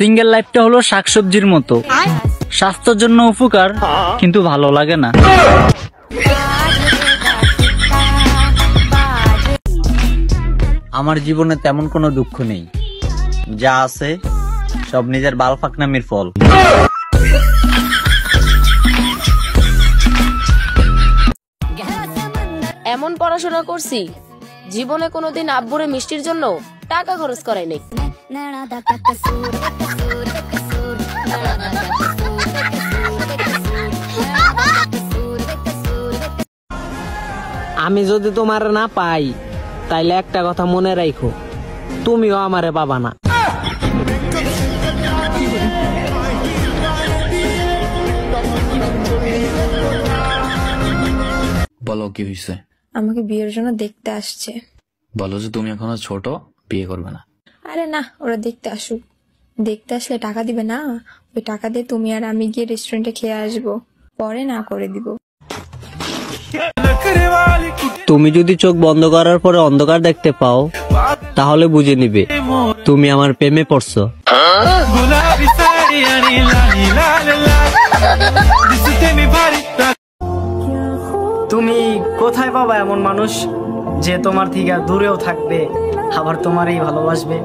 Single লাইফটা হলো শাকসবজির মতো, স্বাস্থ্যের জন্য উপকার কিন্তু ভালো লাগে না। আমার জীবনে তেমন কোনো দুঃখ নেই, যা আছে সব নিজের বালফাকনামির ফল। এমন পড়াশোনা করছি জীবনে কোনোদিন আব্বুরে মিষ্টির জন্য টাকা খরচ করাই নাই। আমি যদি তোমার না পাই তাইলে একটা কথা মনে রাখো, তুমিও আমারে পাবা না। বলো কি হয়েছে? আমাকে বিয়ের জন্য দেখতে আসছে। বলো যে তুমি এখনো ছোট, বিয়ে করবে না। আরে না, ওরা দেখতে আসুক, দেখতে আসলে টাকা দিবে না, ওই টাকা দিয়ে তুমি আর আমি গিয়ে রেস্টুরেন্টে খেয়ে আসবো, পরে না করে দিব। তুমি যদি চোখ বন্ধ করার পরে অন্ধকার দেখতে পাও তাহলে বুঝে নিবে তুমি আমার প্রেমে পড়ছো। তুমি কোথায় পাবা এমন মানুষ যে তোমার থেকে দূরেও থাকবে আবার তোমারই ভালোবাসবে?